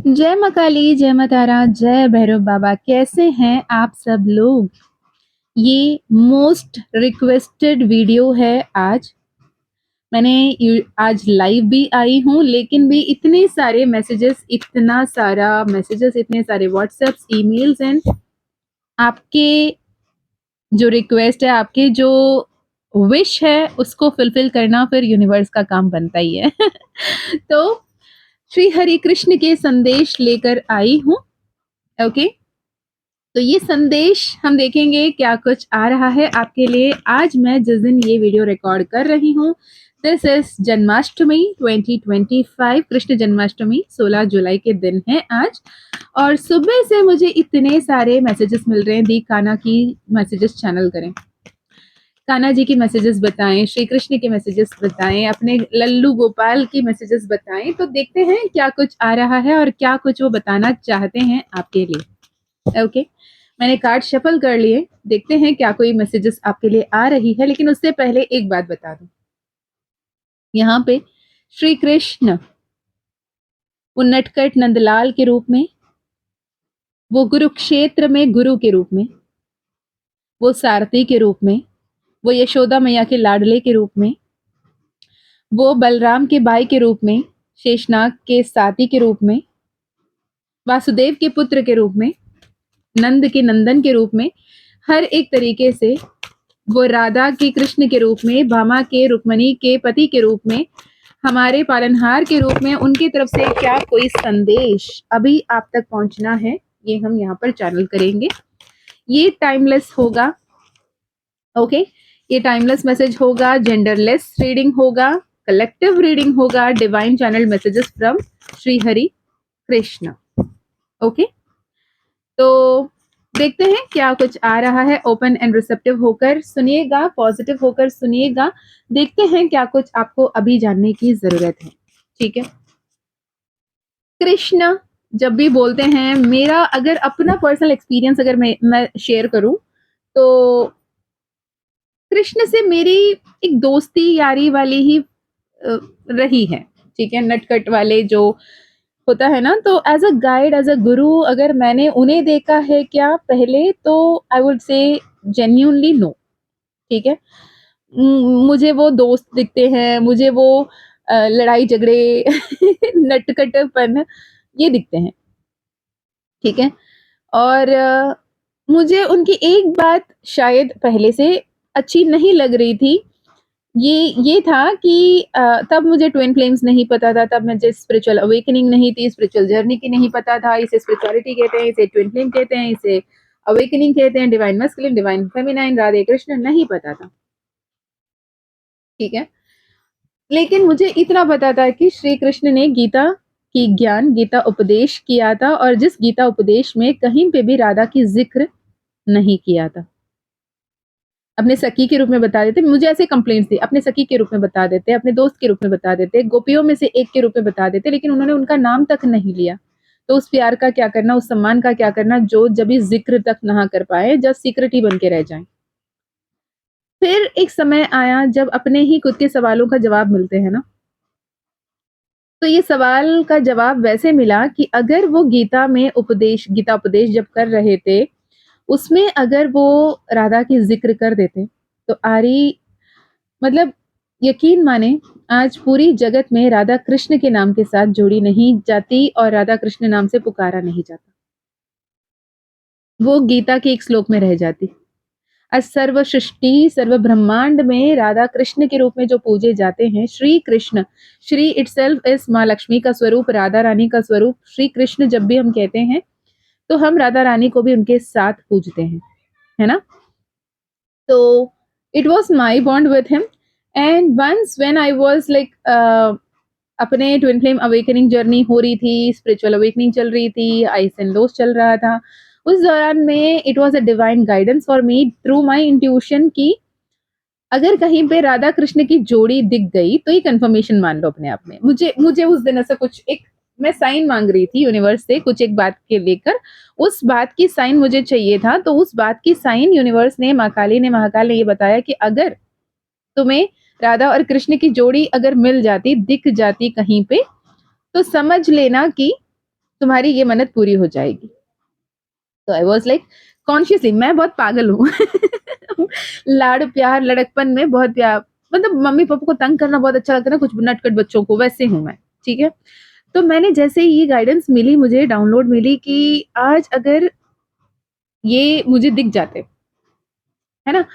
जय माँ काली, जय माँ तारा, जय भैरव बाबा। कैसे हैं आप सब लोग? ये मोस्ट रिक्वेस्टेड वीडियो है आज। मैंने आज लाइव भी आई हूँ, लेकिन भी इतने सारे मैसेजेस, इतने सारे व्हाट्सएप्स, ईमेल्स एंड आपके जो रिक्वेस्ट है, आपके जो विश है, उसको फुलफिल करना फिर यूनिवर्स का काम बनता ही है। तो श्री हरि कृष्ण के संदेश लेकर आई हूँ। ओके, तो ये संदेश हम देखेंगे क्या कुछ आ रहा है आपके लिए। आज मैं जिस दिन ये वीडियो रिकॉर्ड कर रही हूँ, दिस इज जन्माष्टमी 2025, कृष्ण जन्माष्टमी 16 जुलाई के दिन है आज। और सुबह से मुझे इतने सारे मैसेजेस मिल रहे हैं, दी कान्हा की मैसेजेस चैनल करें, कान्हा जी की मैसेजेस बताएं, श्री कृष्ण के मैसेजेस बताएं, अपने लल्लू गोपाल की मैसेजेस बताएं। तो देखते हैं क्या कुछ आ रहा है और क्या कुछ वो बताना चाहते हैं आपके लिए। ओके, मैंने कार्ड शफल कर लिए, देखते हैं क्या कोई मैसेजेस आपके लिए आ रही है। लेकिन उससे पहले एक बात बता दूं, यहाँ पे श्री कृष्ण वो नटखट नंदलाल के रूप में, वो कुरुक्षेत्र में गुरु के रूप में, वो सारथी के रूप में, वो यशोदा मैया के लाडले के रूप में, वो बलराम के भाई के रूप में, शेषनाग के साथी के रूप में, वासुदेव के पुत्र के रूप में, नंद के नंदन के रूप में, हर एक तरीके से वो राधा के कृष्ण के रूप में, भामा के रुक्मणी के पति के रूप में, हमारे पालनहार के रूप में, उनकी तरफ से क्या कोई संदेश अभी आप तक पहुंचना है, ये हम यहाँ पर चैनल करेंगे। ये टाइमलेस होगा। ओके, ये टाइमलेस मैसेज होगा, जेंडरलेस रीडिंग होगा, कलेक्टिव रीडिंग होगा, divine channel messages from Shri Hari Krishna. Okay, तो देखते हैं क्या कुछ आ रहा है। ओपन एंड रिसेप्टिव होकर सुनिएगा, पॉजिटिव होकर सुनिएगा। देखते हैं क्या कुछ आपको अभी जानने की जरूरत है। ठीक है, कृष्ण जब भी बोलते हैं, मेरा अगर अपना पर्सनल एक्सपीरियंस अगर मैं शेयर करूं, तो कृष्ण से मेरी एक दोस्ती यारी वाली ही रही है। ठीक है, नटखट वाले जो होता है ना, तो as a guide, as a guru, अगर मैंने उन्हें देखा है क्या पहले, तो I would say genuinely no. ठीक है, मुझे वो दोस्त दिखते हैं, मुझे वो लड़ाई झगड़े नटखटपन ये दिखते हैं। ठीक है, और मुझे उनकी एक बात शायद पहले से अच्छी नहीं लग रही थी। ये था कि तब मुझे ट्विन फ्लेम्स नहीं पता था, तब मुझे स्पिरिचुअल अवेकनिंग नहीं थी, स्पिरिचुअल जर्नी की नहीं पता था। इसे स्पिरिचुअलिटी कहते हैं, इसे ट्विन फ्लेम कहते हैं, इसे अवेकनिंग कहते हैं, divine masculine, divine feminine, Radhe Krishna नहीं पता था। ठीक है, लेकिन मुझे इतना पता था कि श्री कृष्ण ने गीता की ज्ञान, गीता उपदेश किया था, और जिस गीता उपदेश में कहीं पे भी राधा की जिक्र नहीं किया था। अपने सखी के रूप में बता देते, मुझे ऐसे कंप्लेंट्स थी, अपने सखी के रूप में बता देते, अपने दोस्त के रूप में बता देते, गोपियों में से एक के रूप में बता देते, लेकिन उन्होंने उनका नाम तक नहीं लिया। तो उस प्यार का क्या करना, उस सम्मान का क्या करना, जो जब जिक्र तक ना कर पाए, जस्ट सीक्रेट ही बन के रह जाए। फिर एक समय आया जब अपने ही खुद के सवालों का जवाब मिलते हैं ना, तो ये सवाल का जवाब वैसे मिला कि अगर वो गीता उपदेश जब कर रहे थे, उसमें अगर वो राधा की जिक्र कर देते, तो आरी, मतलब यकीन माने, आज पूरी जगत में राधा कृष्ण के नाम के साथ जोड़ी नहीं जाती और राधा कृष्ण नाम से पुकारा नहीं जाता, वो गीता के एक श्लोक में रह जाती। आज सर्व सृष्टि, सर्व ब्रह्मांड में राधा कृष्ण के रूप में जो पूजे जाते हैं, श्री कृष्ण, श्री इटसेल्फ इज माँ लक्ष्मी का स्वरूप, राधा रानी का स्वरूप। श्री कृष्ण जब भी हम कहते हैं, तो हम राधा रानी को भी उनके साथ पूजते हैं, है ना। तो it was my bond with him, and once when I was like, अपने ट्विन फ्लेम अवेकनिंग जर्नी हो रही थी, स्पिरिचुअल अवेकनिंग चल रही थी, आइस एंड लोस चल रहा था, उस दौरान में it was a divine guidance for me through my intuition की अगर कहीं पे राधा कृष्ण की जोड़ी दिख गई, तो ये कंफर्मेशन मान लो अपने आप में। मुझे मुझे उस दिन ऐसा कुछ एक, मैं साइन मांग रही थी यूनिवर्स से कुछ एक बात के लेकर, उस बात की साइन मुझे चाहिए था। तो उस बात की साइन यूनिवर्स ने, माँ काली ने, महाकाल ने ये बताया कि अगर तुम्हें राधा और कृष्ण की जोड़ी अगर मिल जाती, दिख जाती कहीं पे, तो समझ लेना कि तुम्हारी ये मन्नत पूरी हो जाएगी। तो आई वाज लाइक कॉन्शियसली मैं बहुत पागल हूँ लाड़ प्यार लड़कपन में बहुत प्यार, मतलब मम्मी पापा को तंग करना बहुत अच्छा लगता है ना, कुछ नटखट बच्चों को, वैसे हूँ मैं। ठीक है, तो मैंने जैसे ही ये गाइडेंस मिली, मुझे डाउनलोड मिली कि आज अगर ये मुझे दिख जाते, है ना,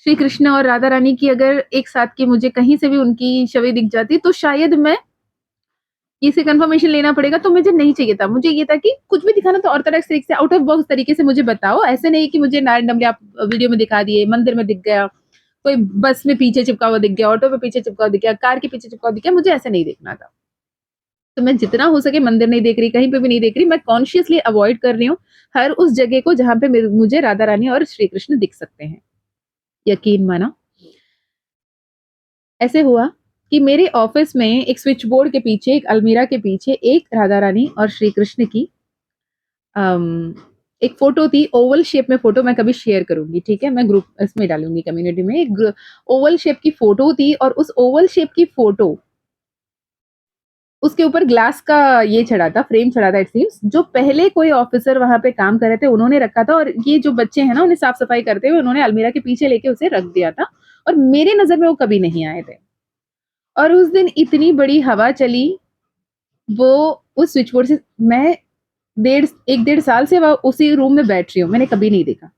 श्री कृष्ण और राधा रानी की अगर एक साथ की मुझे कहीं से भी उनकी छवि दिख जाती, तो शायद मैं इसे कंफर्मेशन लेना पड़ेगा। तो मुझे नहीं चाहिए था, मुझे ये था कि कुछ भी दिखाना तो ऑर्थोडॉक्स तरीके से, आउट ऑफ बॉक्स तरीके से मुझे बताओ। ऐसे नहीं कि मुझे रैंडमली आप वीडियो में दिखा दिए, मंदिर में दिख गया, कोई बस में पीछे चिपका हुआ दिख गया, ऑटो में पीछे चिपका हुआ दिख गया, कार के पीछे चिपका हुआ दिख गया, मुझे ऐसे नहीं देखना था। तो मैं जितना हो सके मंदिर नहीं देख रही, कहीं पे भी नहीं देख रही, मैं कॉन्शियसली अवॉइड कर रही हूँ हर उस जगह को जहां पे मुझे राधा रानी और श्री कृष्ण दिख सकते हैं। यकीन माना, ऐसे हुआ कि मेरे ऑफिस में एक स्विच बोर्ड के पीछे, एक अलमीरा के पीछे एक राधा रानी और श्री कृष्ण की एक फोटो थी, ओवल शेप में फोटो, मैं कभी शेयर करूंगी, ठीक है, मैं ग्रुप इसमें डालूंगी कम्युनिटी में। एक ओवल शेप की फोटो थी और उस ओवल शेप की फोटो, उसके ऊपर ग्लास का ये चढ़ा था, फ्रेम चढ़ा था, इट सीम्स, जो पहले कोई ऑफिसर वहां पे काम कर रहे थे उन्होंने रखा था, और ये जो बच्चे हैं ना, उन्हें साफ सफाई करते हुए उन्होंने अलमीरा के पीछे लेके उसे रख दिया था, और मेरे नजर में वो कभी नहीं आए थे। और उस दिन इतनी बड़ी हवा चली, वो उस स्विच बोर्ड से मैं 1.5 साल से वह उसी रूम में बैठ रही हूँ, मैंने कभी नहीं देखा।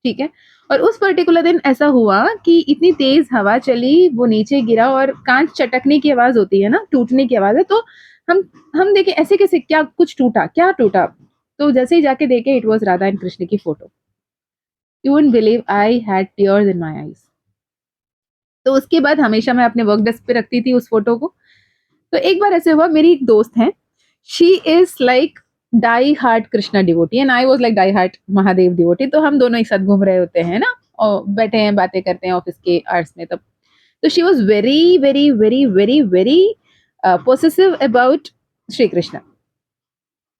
ठीक है, और उस पर्टिकुलर दिन ऐसा हुआ कि इतनी तेज हवा चली, वो नीचे गिरा और कांच चटकने की आवाज होती है ना, टूटने की आवाज है, तो हम हम देखे ऐसे कैसे, क्या कुछ टूटा, क्या टूटा? तो जैसे ही जाके देखे, it was Radha and Krishna की photo. You wouldn't believe, I had tears in my eyes. तो उसके बाद हमेशा मैं अपने वर्क डेस्क पे रखती थी उस फोटो को। तो एक बार ऐसे हुआ, मेरी एक दोस्त है, she is like die hard Krishna devotee and I was like die hard Mahadev devotee. तो हम दोनों एक साथ घूम रहे होते हैं ना, और बैठे हैं, बातें करते हैं ऑफिस के आवर्स में तब। तो she was very very very very very possessive about Shri Krishna.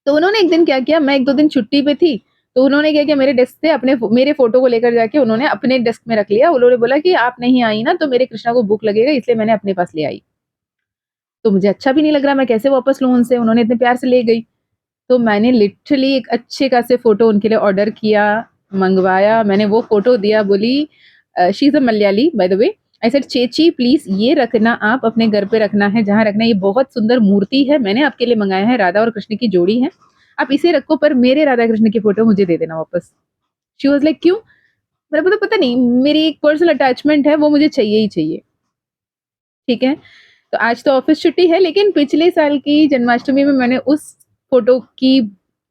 तो उन्होंने एक दिन क्या किया, मैं 1-2 दिन छुट्टी पे थी, तो उन्होंने क्या किया, मेरे डेस्क से मेरे फोटो को लेकर जाके उन्होंने अपने डेस्क में रख लिया। उन्होंने बोला कि आप नहीं आई ना, तो मेरे कृष्णा को भूख लगेगा, इसलिए मैंने अपने पास ले आई। तो मुझे अच्छा भी नहीं लग रहा, मैं कैसे वापस लूँ उनसे, उन्होंने इतने प्यार से ले गई। तो मैंने लिटरली एक अच्छे खासे फोटो उनके लिए ऑर्डर किया, मंगवाया, मैंने वो फोटो दिया, बोली she is a Malayali by the way. I said chechi please ये रखना, आप अपने घर पे रखना है, जहाँ रखना है, ये बहुत सुंदर मूर्ति है, मैंने आपके लिए मंगाया है, राधा और कृष्ण की जोड़ी है, आप इसे रखो, पर मेरे राधा कृष्ण की फोटो मुझे दे देना वापस। शी वाज लाइक क्यों? मेरे को तो पता नहीं, मेरी एक पर्सनल अटैचमेंट है, वो मुझे चाहिए ही चाहिए। ठीक है, तो आज तो ऑफिस छुट्टी है, लेकिन पिछले साल की जन्माष्टमी में मैंने उस फोटो की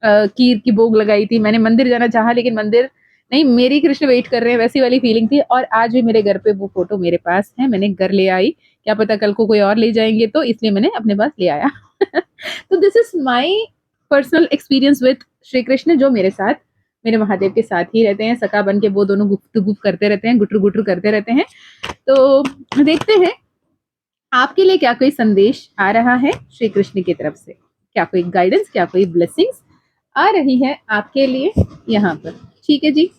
कीर की भोग लगाई थी। मैंने मंदिर जाना चाहा, लेकिन मंदिर नहीं, मेरी कृष्ण वेट कर रहे हैं, वैसी वाली फीलिंग थी। और आज भी मेरे घर पे वो फोटो मेरे पास है, मैंने घर ले आई, क्या पता कल को कोई और ले जाएंगे, तो इसलिए मैंने अपने पास ले आया तो this is my personal experience with Shri Krishna, जो मेरे साथ, मेरे महादेव के साथ ही रहते हैं, सखा बन के वो दोनों गुफ्त गुफ करते रहते हैं, गुटर गुटर करते रहते हैं। तो देखते हैं आपके लिए क्या कोई संदेश आ रहा है श्री कृष्ण की तरफ से, क्या कोई गाइडेंस, क्या कोई ब्लेसिंग्स आ रही है आपके लिए यहाँ पर। ठीक है जी,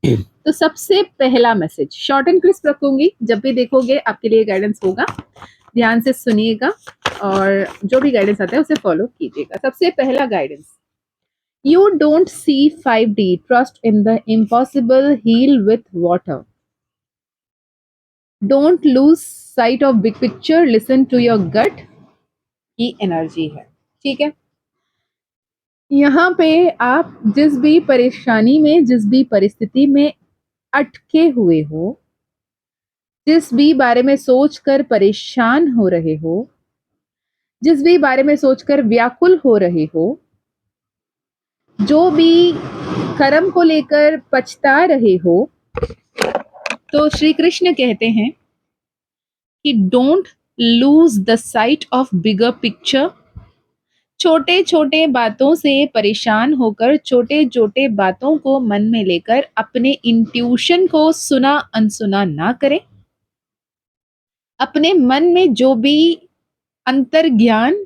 तो सबसे पहला मैसेज शॉर्ट एंड क्रिस्प रखूंगी, जब भी देखोगे आपके लिए गाइडेंस होगा, ध्यान से सुनिएगा और जो भी गाइडेंस आता है उसे फॉलो कीजिएगा। सबसे पहला guidance, you don't see 5D, trust in the impossible, heal with water. Don't lose sight of big picture, listen to your gut की एनर्जी है। ठीक है, यहाँ पे आप जिस भी परेशानी में, जिस भी परिस्थिति में अटके हुए हो, जिस भी बारे में सोचकर परेशान हो रहे हो, जिस भी बारे में सोचकर व्याकुल हो रहे हो, जो भी कर्म को लेकर पछता रहे हो, तो श्री कृष्ण कहते हैं कि don't lose the site of bigger picture. छोटे छोटे बातों से परेशान होकर, छोटे छोटे बातों को मन में लेकर अपने इंट्यूशन को सुना अनसुना ना करें। अपने मन में जो भी अंतर ज्ञान,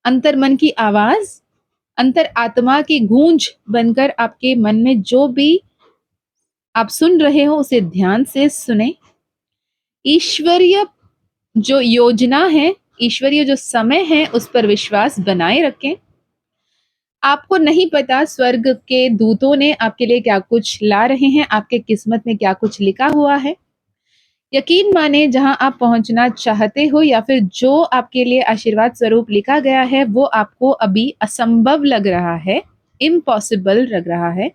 अंतर मन की आवाज, अंतर आत्मा की गूंज बनकर आपके मन में जो भी आप सुन रहे हो, उसे ध्यान से सुने। ईश्वरीय जो योजना है, ईश्वरीय जो समय है, उस पर विश्वास बनाए रखें। आपको नहीं पता स्वर्ग के दूतों ने आपके लिए क्या कुछ ला रहे हैं, आपके किस्मत में क्या कुछ लिखा हुआ है। यकीन माने जहाँ आप पहुँचना चाहते हो या फिर जो आपके लिए आशीर्वाद स्वरूप लिखा गया है, वो आपको अभी असंभव लग रहा है, इम्पॉसिबल लग रहा है।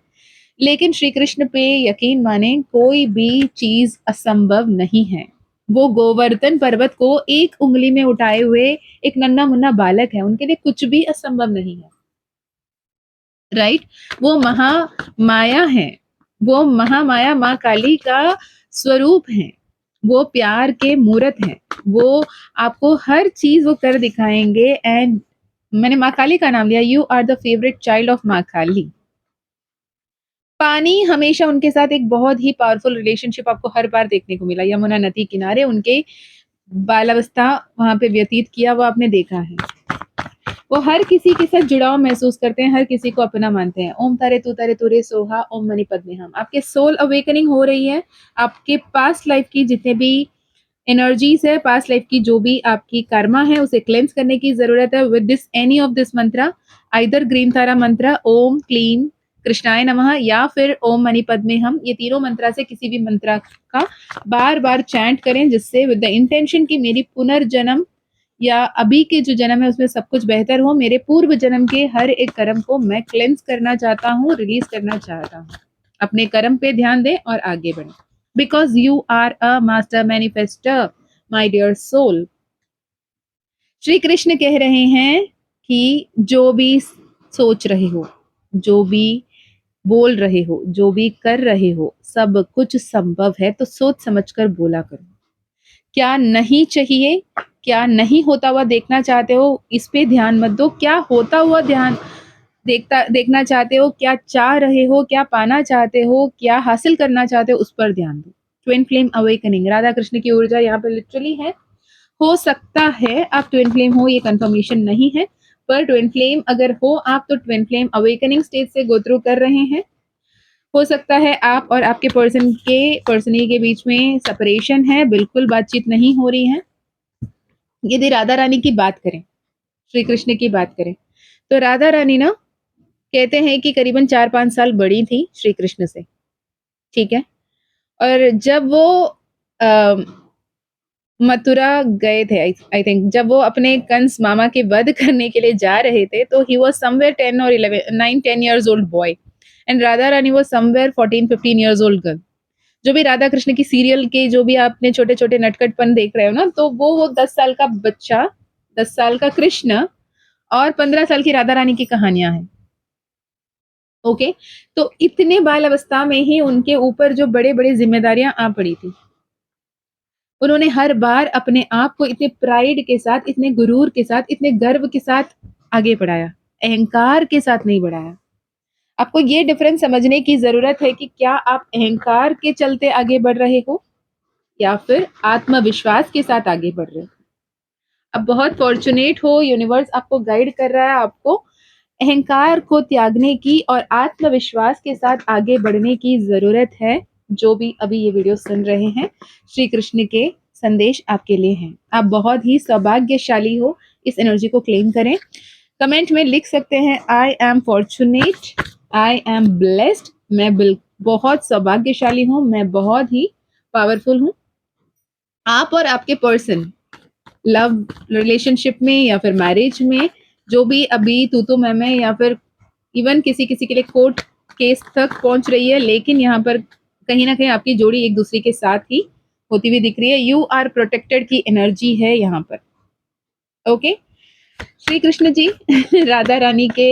लेकिन श्री कृष्ण पे यकीन माने कोई भी चीज़ असंभव नहीं है। वो गोवर्धन पर्वत को एक उँगली में उठाए हुए एक नन्हा-मुन्ना बालक है, उनके लिए कुछ भी असंभव नहीं है। राइट? वो महामाया है, वो महामाया माँ काली का स्वरूप है, वो प्यार के मूरत हैं, वो आपको हर चीज़ वो कर दिखाएँगे एंड मैंने माँ काली का नाम लिया, you are the favourite child of माँ काली। पानी हमेशा उनके साथ एक बहुत ही पावरफुल रिलेशनशिप आपको हर बार देखने को मिला, यमुना नदी किनारे उनके बालावस्था वहाँ पे व्यतीत किया वो आपने देखा है। वो हर किसी के साथ जुड़ाव महसूस करते हैं, हर किसी को अपना मानते हैं। ओम तारे तू रे सोहा, ओम मणि पद्मे हम। आपके सोल अवेकनिंग हो रही है, आपके पास्ट लाइफ की जितने भी एनर्जीज है, पास्ट लाइफ की जो भी आपकी कर्मा है, उसे क्लेंस करने की जरूरत है with this any of this मंत्र, आइदर ग्रीन तारा मंत्र, ओम क्लीम कृष्णाय नमः या फिर ओम मणि पद्मे हम। ये तीनों मंत्रा से किसी भी मंत्र का बार बार चैंट करें, जिससे विद द इंटेंशन की मेरी पुनर्जन्म या अभी के जो जन्म है उसमें सब कुछ बेहतर हो, मेरे पूर्व जन्म के हर एक कर्म को मैं क्लेंस करना चाहता हूँ, रिलीज करना चाहता हूँ। अपने कर्म पे ध्यान दें और आगे बढ़ें, because you are a master manifester my dear soul. Shri Krishna कह रहे हैं कि जो भी सोच रहे हो, जो भी बोल रहे हो, जो भी कर रहे हो, सब कुछ संभव है, तो सोच समझकर बोला करो। क्या नहीं चाहिए, क्या नहीं होता हुआ देखना चाहते हो, इस पे ध्यान मत दो। क्या होता हुआ ध्यान देखना चाहते हो, क्या चाह रहे हो, क्या पाना चाहते हो, क्या हासिल करना चाहते हो, उस पर ध्यान दो। Twin flame awakening, Radha Krishna की ऊर्जा यहाँ पे लिटरली है। हो सकता है आप ट्विन फ्लेम हो, ये कंफर्मेशन नहीं है, पर ट्विन फ्लेम अगर हो आप, तो ट्विन फ्लेम अवेकनिंग स्टेज से गो थ्रू कर रहे हैं। हो सकता है आप और आपके पर्सनी के बीच में सेपरेशन है, बिल्कुल बातचीत नहीं हो रही है। यदि राधा रानी की बात करें, श्री कृष्ण की बात करें, तो राधा रानी ना कहते हैं कि करीबन 4-5 साल बड़ी थी श्री कृष्ण से, ठीक है? और जब वो मथुरा गए थे, आई थिंक जब वो अपने कंस मामा के वध करने के लिए जा रहे थे, तो ही वाज समवेयर 10 और 11 9-10 years old boy and Radha Rani was somewhere 14-15 years old girl. जो भी राधा कृष्ण की सीरियल के जो भी आपने छोटे-छोटे नटखटपन देख रहे हो ना, तो वो 10 साल का बच्चा, 10 साल का कृष्ण और 15 साल की राधा रानी की कहानियां हैं। ओके, तो इतने बाल अवस्था में ही उनके ऊपर जो बड़े-बड़े जिम्मेदारियां आ पड़ी थी, उन्होंने हर बार अपने आप को इतने प्राइड के साथ, इतने गुरूर के साथ, इतने गर्व के साथ आगे बढ़ाया, अहंकार के साथ नहीं बढ़ाया। आपको ये डिफरेंस समझने की जरूरत है कि क्या आप अहंकार के चलते आगे बढ़ रहे हो या फिर आत्मविश्वास के साथ आगे बढ़ रहे हो। अब बहुत फॉर्चुनेट हो, यूनिवर्स आपको गाइड कर रहा है, आपको अहंकार को त्यागने की और आत्मविश्वास के साथ आगे बढ़ने की जरूरत है। जो भी अभी ये वीडियो सुन रहे हैं, श्री कृष्ण के संदेश आपके लिए हैं। आप बहुत ही सौभाग्यशाली हो, इस एनर्जी को क्लेम करें। कमेंट में लिख सकते हैं I am fortunate, I am blessed, मैं बहुत सौभाग्यशाली हूँ, मैं बहुत ही पावरफुल हूँ। आप और आपके पर्सन लव रिलेशनशिप में या फिर मैरिज में जो भी अभी तू मैं या फिर इवन किसी किसी के लिए कोर्ट केस तक पहुंच रही है, लेकिन यहाँ पर कहीं ना कहीं आपकी जोड़ी एक दूसरे के साथ ही होती हुई दिख रही है। यू आर प्रोटेक्टेड की एनर्जी है यहाँ पर। ओके, श्री कृष्ण जी राधा रानी के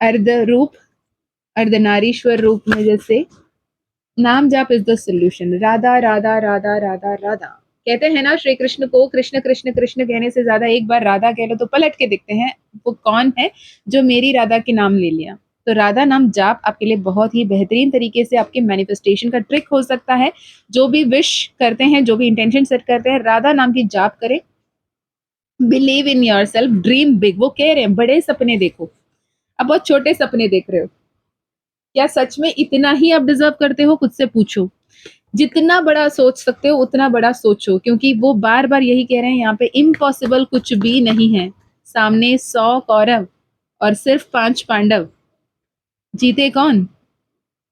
अर्ध रूप, अर्धनारीश्वर रूप में जैसे नाम जाप is the solution. Radha Radha Radha Radha Radha कहते हैं ना, श्री कृष्ण को कृष्ण कृष्ण कृष्ण कहने से ज्यादा एक बार राधा कह लो तो पलट के दिखते हैं वो कौन है जो मेरी राधा के नाम ले लिया। तो राधा नाम जाप आपके लिए बहुत ही बेहतरीन तरीके से आपके मैनिफेस्टेशन का ट्रिक हो सकता है। जो भी विश करते हैं, जो भी इंटेंशन सेट करते हैं, राधा नाम की जाप करें। Believe in your self, dream big. वो कह रहे हैं बड़े सपने देखो, अब बहुत छोटे सपने देख रहे हो। क्या सच में इतना ही आप डिजर्व करते हो? खुद से पूछो। जितना बड़ा सोच सकते हो उतना बड़ा सोचो, क्योंकि वो बार बार यही कह रहे हैं यहाँ पे, इम्पॉसिबल कुछ भी नहीं है। सामने 100 कौरव और सिर्फ 5 पांडव, जीते कौन?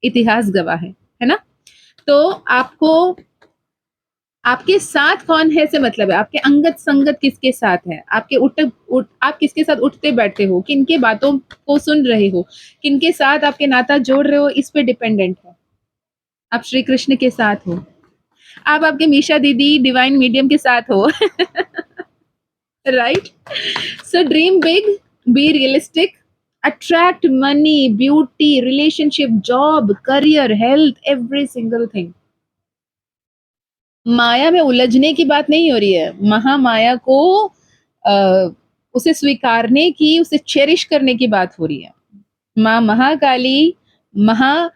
इतिहास गवाह है ना? तो आपको आपके साथ कौन है से मतलब है, आपके अंगत संगत किसके साथ है, आपके आप किसके साथ उठते बैठते हो, किनके बातों को सुन रहे हो, किनके साथ आपके नाता जोड़ रहे हो, इस पे डिपेंडेंट है। आप श्री कृष्ण के साथ हो, आप आपके मीशा दीदी डिवाइन मीडियम के साथ हो। Right? So dream big, be realistic, attract money, beauty, relationship, job, career, health, every single thing. माया में उलझने की बात नहीं हो रही है, महामाया को उसे स्वीकारने की, उसे चेरिश करने की बात हो रही है। माँ महाकाली, महा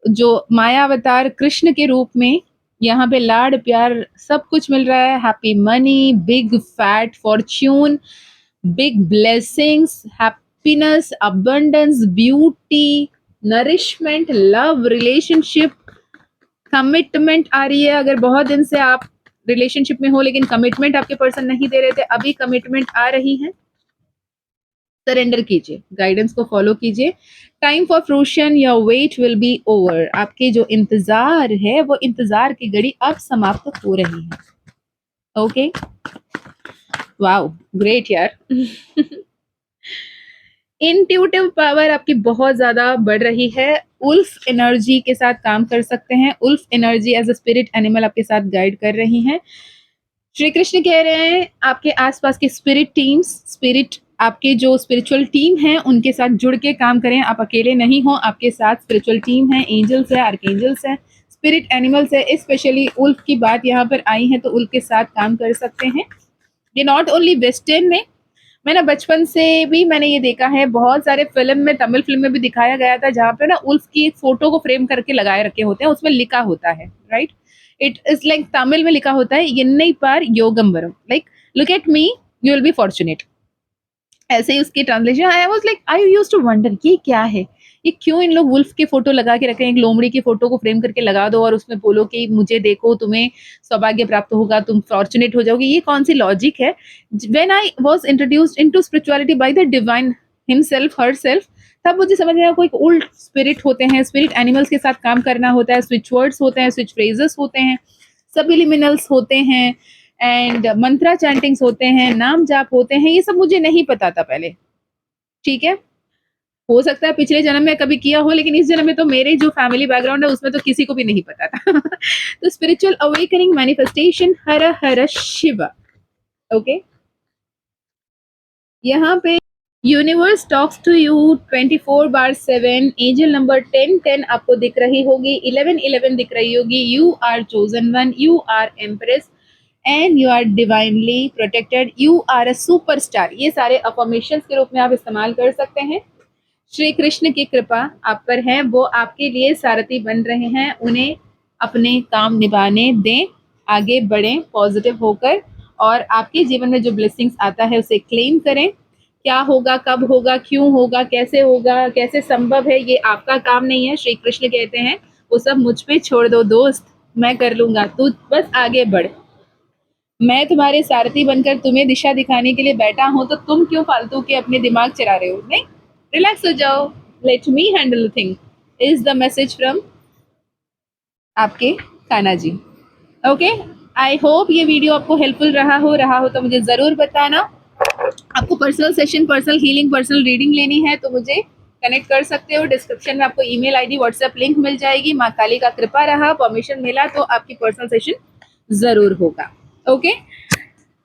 जो माया अवतार कृष्ण के रूप में यहाँ पे लाड प्यार सब कुछ मिल रहा है, happy money, big fat fortune, big blessings, happiness, abundance, beauty, nourishment, love, relationship, commitment आ रही है। अगर बहुत दिन से आप रिलेशनशिप में हो लेकिन कमिटमेंट आपके पर्सन नहीं दे रहे थे, अभी कमिटमेंट आ रही है। सरेंडर कीजिए, गाइडेंस को फॉलो कीजिए। Time for fruition, your weight will be over. आपके जो इंतजार है वो इंतजार की घड़ी अब समाप्त हो रही है। ओके, वाओ, ग्रेट यार। इंट्यूटिव पावर आपकी बहुत ज्यादा बढ़ रही है। उल्फ एनर्जी के साथ काम कर सकते हैं। Wolf energy as a spirit animal आपके साथ गाइड कर रही हैं। श्री कृष्ण कह रहे हैं आपके आसपास के स्पिरिट टीम्स, स्पिरिट आपके जो स्पिरिचुअल टीम है उनके साथ जुड़ के काम करें। आप अकेले नहीं हो, आपके साथ स्पिरिचुअल टीम है, एंजल्स है, आर्कएंजल्स है, स्पिरिट एनिमल्स है। स्पेशली उल्फ की बात यहाँ पर आई है तो उल्फ के साथ काम कर सकते हैं। ये नॉट ओनली वेस्टर्न में, मैंने बचपन से भी मैंने ये देखा है, बहुत सारे फिल्म में, तमिल फिल्म में भी दिखाया गया था जहाँ पे ना उल्फ की एक फोटो को फ्रेम करके लगाए रखे होते हैं, उसमें लिखा होता है, right? It is like Tamil में लिखा होता है यन्नई पार योगम्बरम, like look at me you will be fortunate. ऐसे ही उसकी translation, I was like I used to wonder ये क्या है, ये क्यों इन लोग वुल्फ की फोटो लगा के रखे हैं, एक लोमड़ी की फोटो को फ्रेम करके लगा दो और उसमें बोलो कि मुझे देखो, तुम्हें सौभाग्य प्राप्त होगा, तुम फॉर्चुनेट हो जाओगे। ये कौन सी लॉजिक है? When I was introduced into spirituality by the divine himself, herself, तब मुझे समझ आया कोई ओल्ड स्पिरिट होते हैं, स्पिरिट एनिमल्स के साथ काम करना होता है, स्विच वर्ड्स होते हैं, स्विच फ्रेजेस होते हैं, सबलिमिनल्स होते हैं, एंड मंत्रा चैंटिंग्स होते हैं, नाम जाप होते हैं। ये सब मुझे नहीं पता था पहले, ठीक है? हो सकता है पिछले जन्म में कभी किया हो, लेकिन इस जन्म में तो मेरे जो फैमिली बैकग्राउंड है उसमें तो किसी को भी नहीं पता था। तो spiritual awakening manifestation, Har Har Shiv. Okay, यहाँ पे universe talks to you 24/7। Angel number 1010 आपको दिख रही होगी, 1111 दिख रही होगी। You are chosen one, you are empress and you are divinely protected, you are a superstar. ये सारे अफर्मेशंस के रूप में आप इस्तेमाल कर सकते हैं। श्री कृष्ण की कृपा आप पर है, वो आपके लिए सारथी बन रहे हैं। उन्हें अपने काम निभाने दें, आगे बढ़ें पॉजिटिव होकर, और आपके जीवन में जो ब्लेसिंग्स आता है उसे क्लेम करें। क्या होगा, कब होगा, क्यों होगा, कैसे होगा, कैसे संभव है, ये आपका काम नहीं है। श्री कृष्ण कहते हैं वो सब मुझ पे छोड़ दो दोस्त, मैं कर लूंगा, तू बस आगे बढ़। मैं तुम्हारे सारथी बनकर तुम्हें दिशा दिखाने के लिए बैठा हूं, तो तुम क्यों फालतू के अपने दिमाग चला रहे हो? नहीं, रिलैक्स हो जाओ, let me handle thing, is the message from आपके Kanha ji. Okay, I hope ये वीडियो आपको हेल्पफुल रहा हो तो मुझे ज़रूर बताना। आपको personal session, personal healing, personal reading लेनी है तो मुझे कनेक्ट कर सकते हो। डिस्क्रिप्शन में आपको ईमेल आईडी, व्हाट्सएप लिंक मिल जाएगी। माँ काली का कृपा रहा, परमिशन मिला तो आपकी पर्सनल सेशन ज़रूर होगा। Okay,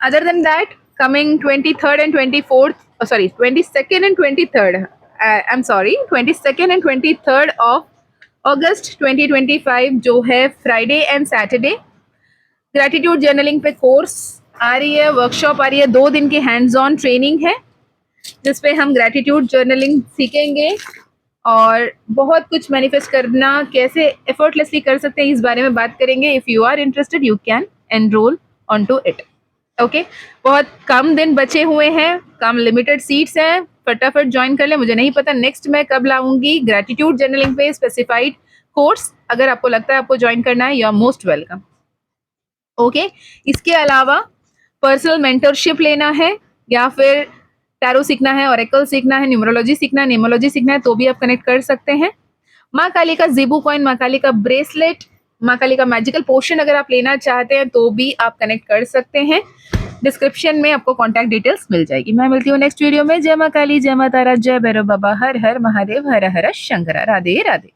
other than that, coming 23rd and 24th, oh sorry, 22nd and 23rd, I'm sorry, 22nd and 23rd of अगस्त 2025 जो है Friday and Saturday, gratitude journaling पे कोर्स आ रही है, वर्कशॉप आ रही है, 2 दिन की हैंड्स ऑन ट्रेनिंग है जिसपे हम ग्रैटिट्यूड जर्नलिंग सीखेंगे और बहुत कुछ मैनिफेस्ट करना कैसे एफर्टलेसली कर सकते हैं इस बारे में बात करेंगे। If you are interested you can enrol on to it. Okay, बहुत कम दिन बचे हुए हैं, कम लिमिटेड सीट्स हैं, फटाफट ज्वाइन कर ले। मुझे नहीं पता नेक्स्ट मैं कब लाऊंगी ग्रैटिट्यूड जर्नलिंग पे स्पेसिफाइड कोर्स। अगर आपको लगता है आपको ज्वाइन करना है, you are most welcome. Okay, इसके अलावा पर्सनल मेंटरशिप लेना है या फिर टैरो सीखना है, ओरेकल सीखना है, न्यूमरोलॉजी सीखना है, नेमोलॉजी सीखना है, तो भी आप कनेक्ट कर सकते हैं। माँ काली का ज़ेबू कॉइन, माँ काली का ब्रेसलेट, माँ काली का मैजिकल पोशन अगर आप लेना चाहते हैं तो भी आप कनेक्ट कर सकते हैं। डिस्क्रिप्शन में आपको कॉन्टैक्ट डिटेल्स मिल जाएगी। मैं मिलती हूँ नेक्स्ट वीडियो में। जय माँ काली, जय माँ तारा, जय भैरव बाबा, हर हर महादेव, हर हर शंकरा। राधे राधे।